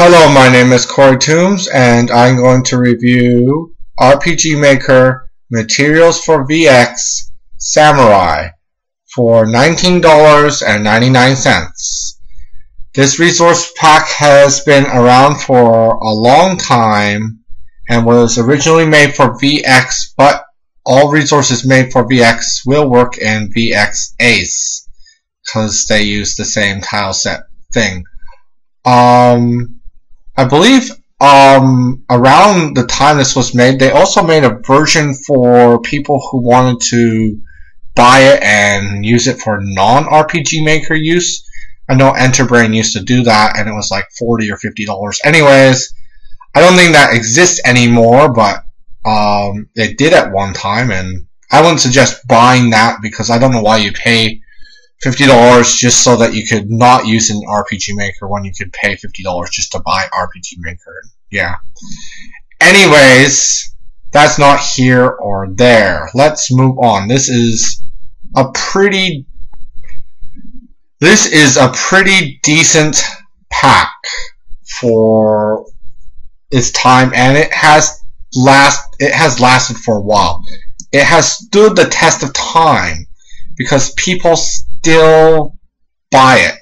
Hello, my name is Corey Toombs, and I'm going to review RPG Maker Materials for VX Samurai for $19.99. This resource pack has been around for a long time and was originally made for VX, but all resources made for VX will work in VX Ace because they use the same tile set thing. I believe around the time this was made, they also made a version for people who wanted to buy it and use it for non-RPG Maker use. I know Enterbrain used to do that, and it was like $40 or $50. Anyways, I don't think that exists anymore, but it did at one time, and I wouldn't suggest buying that because I don't know why you pay $50 just so that you could not use an RPG Maker when you could pay $50 just to buy RPG Maker. Yeah. Anyways, that's not here or there. Let's move on. This is a pretty decent pack for its time, and it has lasted for a while. It has stood the test of time because people still buy it.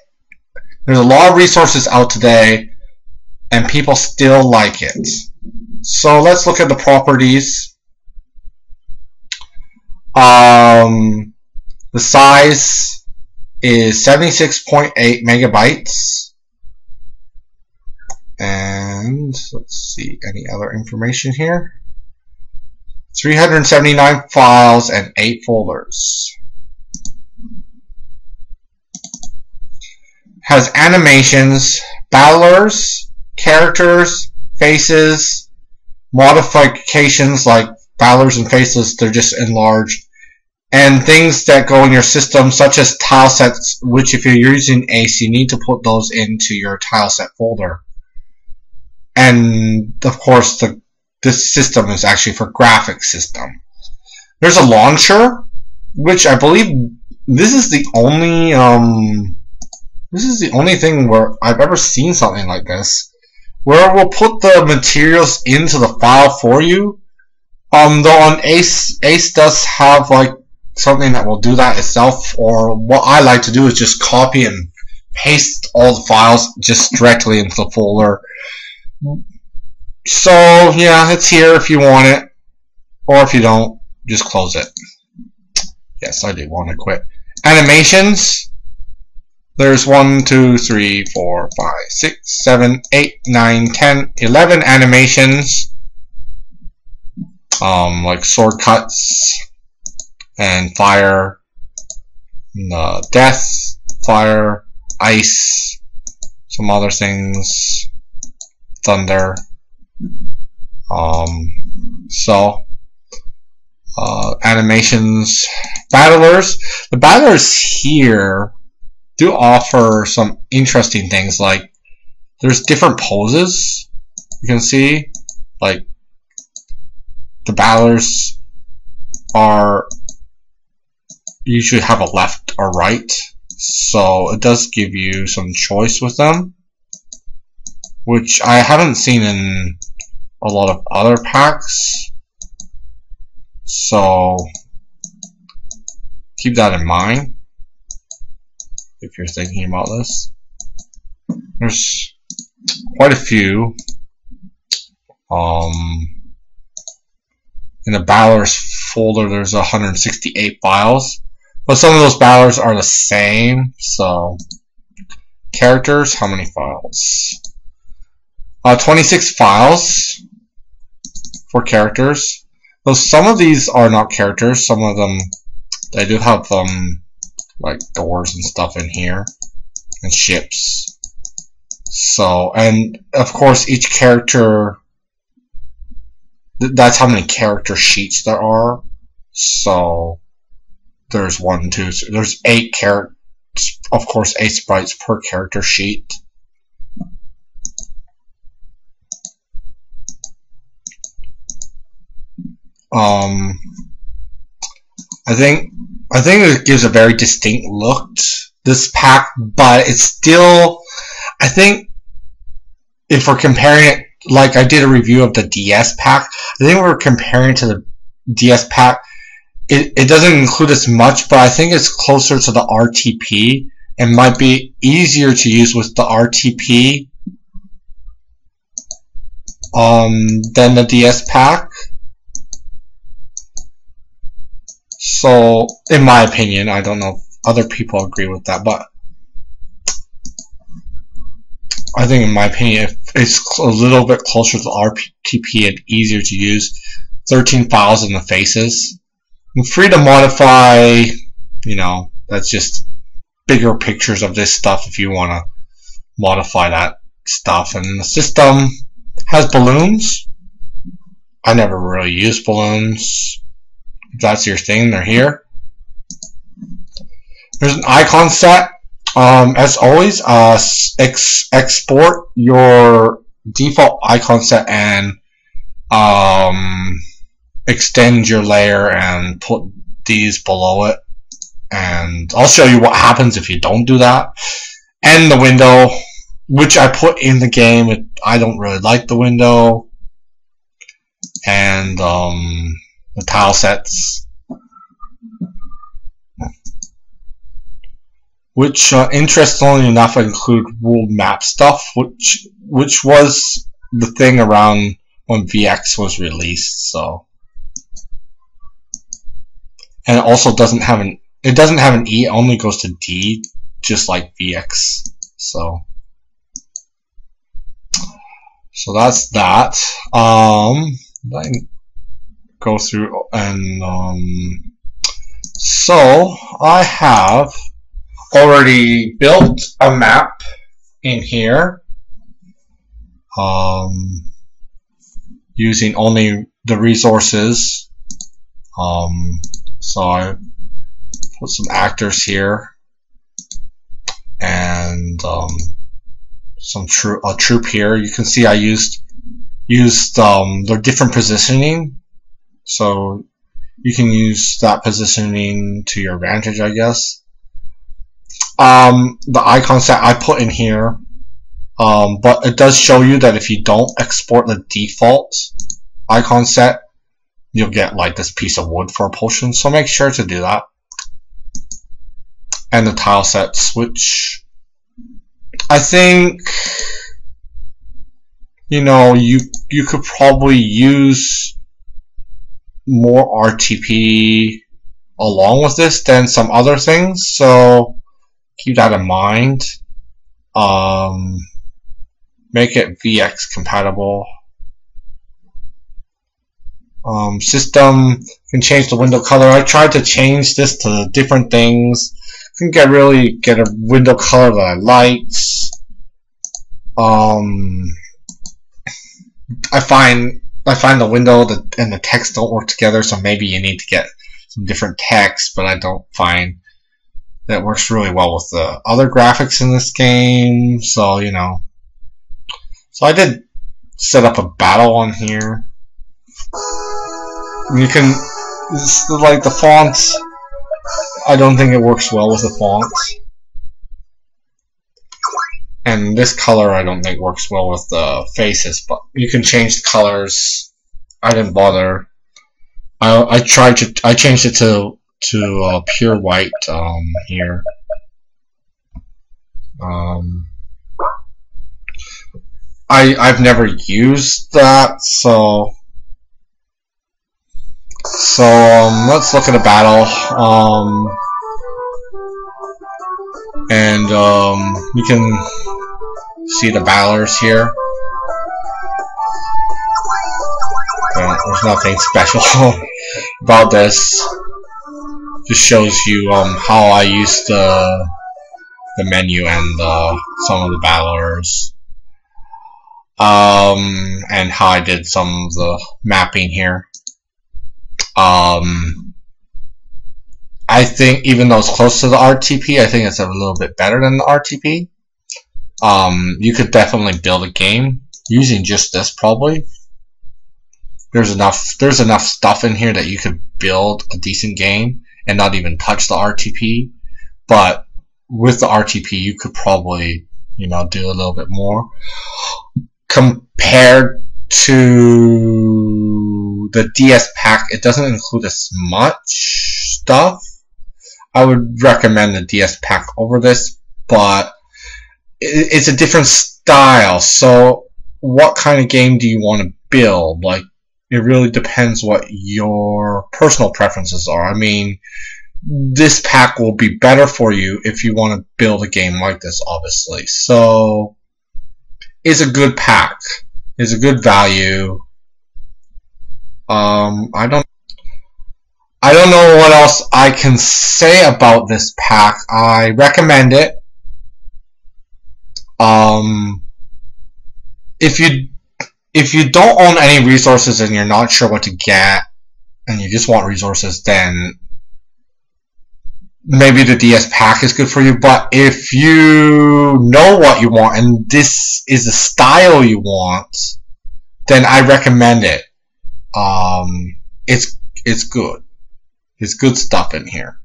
There's a lot of resources out today, and people still like it. So let's look at the properties. The size is 76.8 megabytes. And let's see any other information here. 379 files and 8 folders. Has animations, battlers, characters, faces, modifications like battlers and faces, they're just enlarged, and things that go in your system such as tile sets, which if you're using Ace, you need to put those into your tile set folder. And of course, this system is actually for graphics system. There's a launcher, which I believe this is the only thing where I've ever seen something like this, where it will put the materials into the file for you. Though on Ace does have like something that will do that itself, or what I like to do is just copy and paste all the files just directly into the folder. So yeah, it's here if you want it, or if you don't, just close it. Yes, I do want to quit. Animations. There's 1, 2, 3, 4, 5, 6, 7, 8, 9, 10, 11 animations. Like sword cuts and fire, death, fire, ice, some other things, thunder. Animations, battlers. The battlers here do offer some interesting things, like there's different poses you can see, like the battlers are usually have a left or right, so it does give you some choice with them, which I haven't seen in a lot of other packs, so keep that in mind if you're thinking about this. There's quite a few. In the battlers folder there's 168 files, but some of those battlers are the same. So characters, how many files? 26 files for characters. Though some of these are not characters, some of them they do have like doors and stuff in here, and ships. So, and of course each character, that's how many character sheets there are. So there's 1, 2, 3, there's 8 characters, of course 8 sprites per character sheet. I think it gives a very distinct look, this pack, but it's still, I think if we're comparing it, like I did a review of the DS pack, I think we're comparing to the DS pack. It doesn't include as much, but I think it's closer to the RTP and might be easier to use with the RTP than the DS pack. So, in my opinion, I don't know if other people agree with that, but I think, in my opinion, it's a little bit closer to RTP and easier to use. 13 files in the faces. And free to modify, you know, that's just bigger pictures of this stuff if you want to modify that stuff. And the system has balloons. I never really use balloons. If that's your thing, they're here. There's an icon set. As always, export your default icon set and extend your layer and put these below it. And I'll show you what happens if you don't do that. And the window, which I put in the game. I don't really like the window. And the tile sets, which interestingly enough include world map stuff, which was the thing around when VX was released. So, and it also doesn't have an E, it only goes to D, just like VX. So that's that. Let me go through and so I have already built a map in here using only the resources. So I put some actors here and a troop here. You can see I used the different positioning, so you can use that positioning to your advantage, I guess. The icon set I put in here, but it does show you that if you don't export the default icon set, you'll get like this piece of wood for a potion, so make sure to do that. And the tile sets, which I think, you know, you could probably use more RTP along with this than some other things, so keep that in mind. Make it VX compatible. System can change the window color. I tried to change this to different things. Couldn't really get a window color that I liked. I find the window and the text don't work together, so maybe you need to get some different text, but I don't find that works really well with the other graphics in this game, so, you know. So I did set up a battle on here. You can, like the fonts, I don't think it works well with the fonts. And this color I don't think works well with the faces, but you can change the colors. I didn't bother. I changed it to pure white here. I've never used that, so let's look at a battle. And you can see the battlers here. There's nothing special about this. Just shows you how I used the menu and some of the battlers, and how I did some of the mapping here. I think even though it's close to the RTP, I think it's a little bit better than the RTP. You could definitely build a game using just this, probably. There's enough stuff in here that you could build a decent game and not even touch the RTP. But with the RTP, you could probably, you know, do a little bit more. compared to the DS pack, it doesn't include as much stuff. I would recommend the DS pack over this, but it's a different style. So what kind of game do you want to build? Like, it really depends what your personal preferences are. I mean, this pack will be better for you if you want to build a game like this, obviously. So it's a good pack. It's a good value. I don't know what else I can say about this pack. I recommend it. If you don't own any resources and you're not sure what to get, and you just want resources, then maybe the DS pack is good for you. But if you know what you want and this is the style you want, then I recommend it. It's good. There's good stuff in here.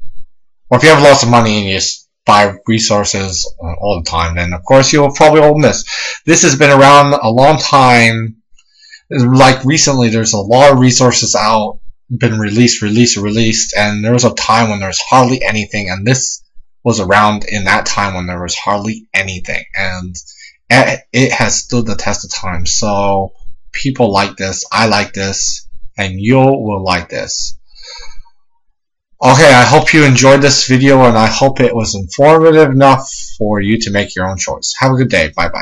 Or if you have lots of money and you just buy resources all the time, then of course you'll probably own this. This has been around a long time. Like recently, there's a lot of resources out, been released, and there was a time when there was hardly anything, and this was around in that time when there was hardly anything, and it has stood the test of time. So people like this, I like this, and you will like this. Okay, I hope you enjoyed this video, and I hope it was informative enough for you to make your own choice. Have a good day. Bye-bye.